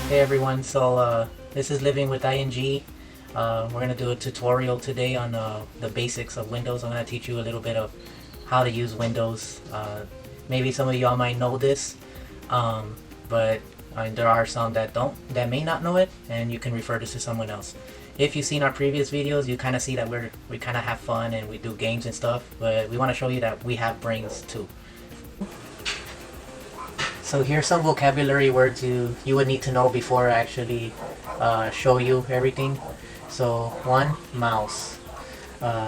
Hey everyone, this is Living with ING. We're going to do a tutorial today on the basics of Windows. I'm going to teach you a little bit of how to use Windows. Maybe some of y'all might know this, but there are some that may not know it, and you can refer this to someone else. If you've seen our previous videos, you kind of see that we kind of have fun and we do games and stuff, but we want to show you that we have brains too. So here's some vocabulary words you would need to know before I actually show you everything. So one, mouse.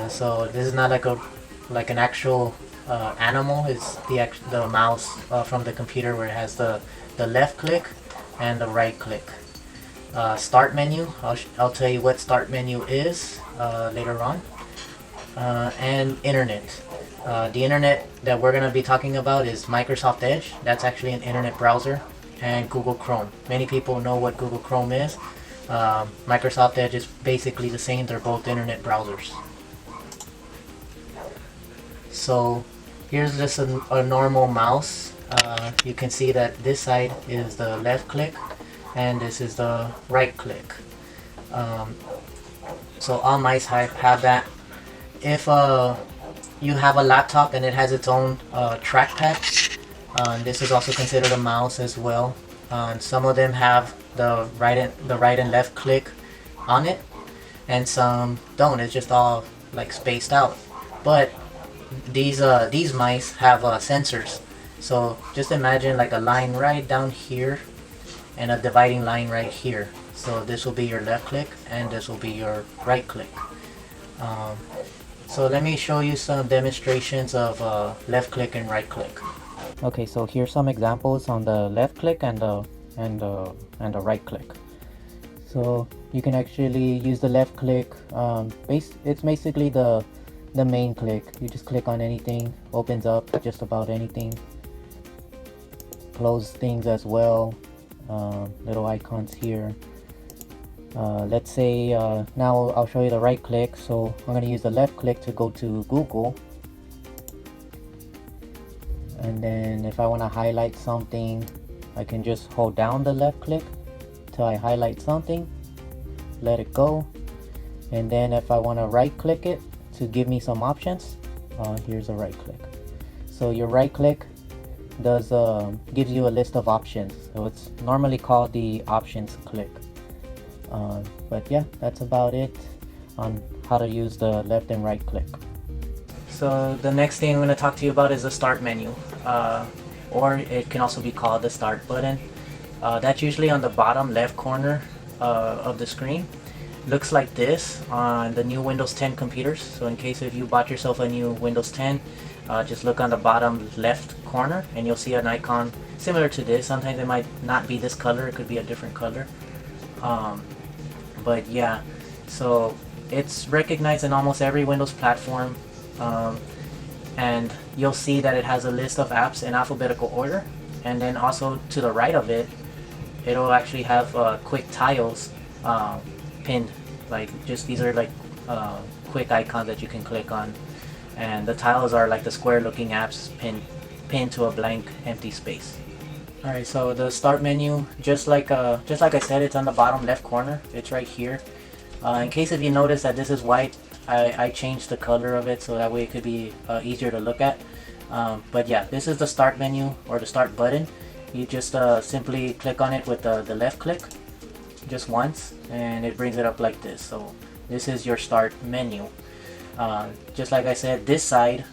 So this is not like an actual animal. It's the mouse from the computer where it has the left click and the right click. Start menu. I'll tell you what start menu is later on. And internet. The internet that we're going to be talking about is Microsoft Edge. That's actually an internet browser, and Google Chrome. Many people know what Google Chrome is. Microsoft Edge is basically the same. They're both internet browsers. So here's just a normal mouse. You can see that this side is the left click and this is the right click. So all mice have that. If you have a laptop and it has its own trackpad, this is also considered a mouse as well. Some of them have the right and left click on it, and some don't. It's just all like spaced out. But these mice have sensors. So just imagine like a line right down here and a dividing line right here. So this will be your left click and this will be your right click. So let me show you some demonstrations of left click and right click. Okay, so here's some examples on the left click and the right click. So you can actually use the left click. It's basically the main click. You just click on anything, opens up just about anything. Close things as well. Little icons here. Let's say now I'll show you the right click. So I'm going to use the left click to go to Google, and then if I want to highlight something, I can just hold down the left click till I highlight something, let it go, and then if I want to right click it to give me some options, here's a right click. So your right click gives you a list of options. So it's normally called the options click. But yeah, that's about it on how to use the left and right click. So the next thing I'm going to talk to you about is the start menu, or it can also be called the start button. That's usually on the bottom left corner of the screen. Looks like this on the new Windows 10 computers. So in case if you bought yourself a new Windows 10, just look on the bottom left corner and you'll see an icon similar to this. Sometimes it might not be this color, it could be a different color. But yeah, so it's recognized in almost every Windows platform, and you'll see that it has a list of apps in alphabetical order, and then also to the right of it, it'll actually have quick tiles pinned. Like just these are like quick icons that you can click on, and the tiles are like the square looking apps pinned to a blank empty space. Alright, so the start menu, just like I said, it's on the bottom left corner. It's right here. In case if you notice that this is white, I changed the color of it so that way it could be easier to look at. But yeah, this is the start menu or the start button. You just simply click on it with the left click just once and it brings it up like this. So this is your start menu. Just like I said, this side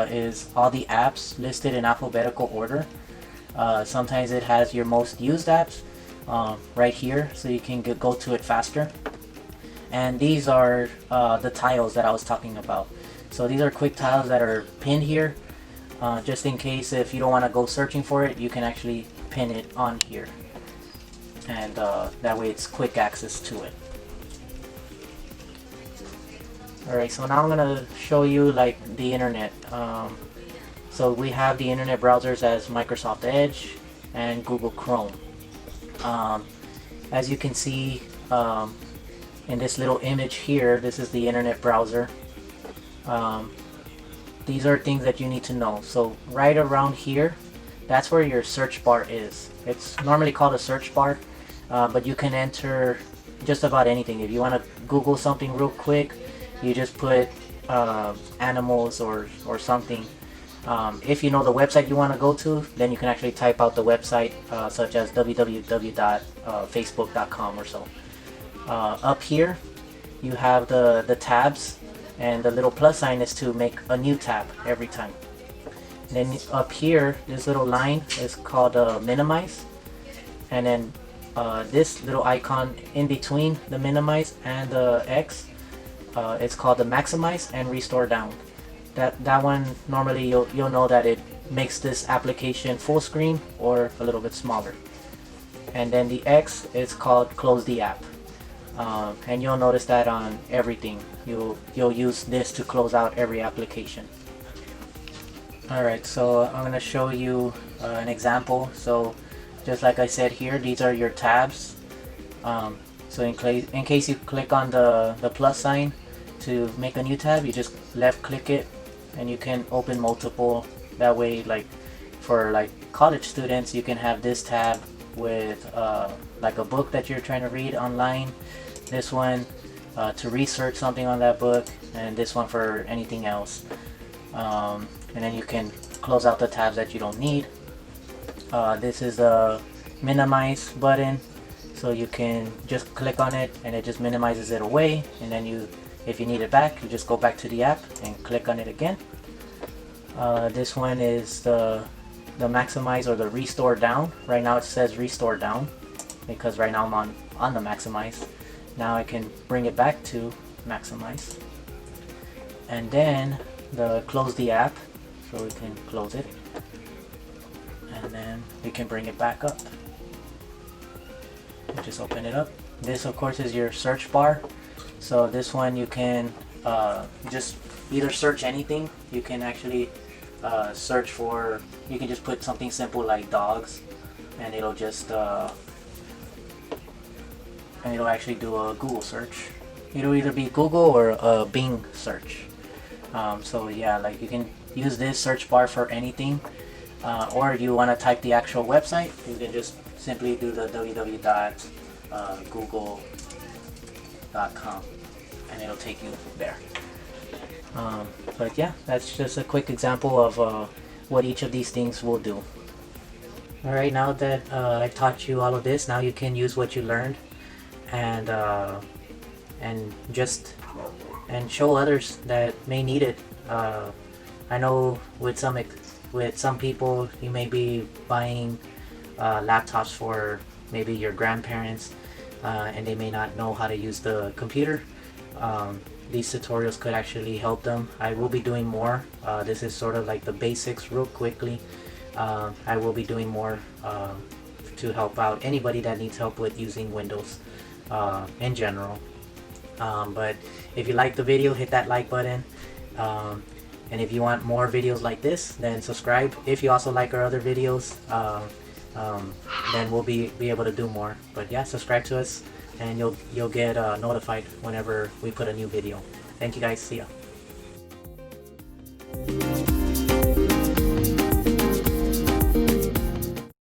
is all the apps listed in alphabetical order. Sometimes it has your most used apps right here, so you can go to it faster. And these are the tiles that I was talking about. So these are quick tiles that are pinned here, just in case if you don't want to go searching for it, you can actually pin it on here, and that way it's quick access to it. Alright, so now I'm gonna show you like the internet. So we have the internet browsers as Microsoft Edge and Google Chrome. As you can see in this little image here, this is the internet browser. These are things that you need to know. So right around here, that's where your search bar is. It's normally called a search bar. but you can enter just about anything. If you want to Google something real quick, you just put animals or something. If you know the website you want to go to, then you can actually type out the website, such as www.facebook.com or so. Up here you have the tabs, and the little plus sign is to make a new tab every time. And then up here, this little line is called minimize, and then this little icon in between the minimize and the X, it's called the maximize and restore down. That one, normally you'll know that it makes this application full screen or a little bit smaller. And then the X is called close the app. And you'll notice that on everything you'll use this to close out every application. Alright, so I'm going to show you an example. So just like I said here, these are your tabs. So in case you click on the plus sign to make a new tab, you just left click it and you can open multiple. That way, like for like college students, you can have this tab with like a book that you're trying to read online, this one to research something on that book, and this one for anything else. And then you can close out the tabs that you don't need. This is a minimize button, so you can just click on it and it just minimizes it away, and then if you need it back, you just go back to the app and click on it again. This one is the maximize or the restore down. Right now it says restore down because right now I'm on the maximize. Now I can bring it back to maximize. And then the close the app, so we can close it, and then we can bring it back up. Just open it up. This of course is your search bar. So this one you can just either search anything. You can actually search for, you can just put something simple like dogs, and it'll just and it'll actually do a Google search. It'll either be Google or a Bing search. So yeah, like you can use this search bar for anything, or if you want to type the actual website, you can just simply do the www.google.com and it'll take you there. But yeah, that's just a quick example of what each of these things will do. Alright, now that I taught you all of this, now you can use what you learned and show others that may need it. I know with some people, you may be buying laptops for maybe your grandparents, and they may not know how to use the computer. These tutorials could actually help them. I will be doing more. This is sort of like the basics real quickly. I will be doing more to help out anybody that needs help with using Windows in general. But if you like the video, hit that like button. And if you want more videos like this, then subscribe. If you also like our other videos, then we'll be able to do more. But yeah, subscribe to us and you'll get notified whenever we put a new video. Thank you guys. See ya.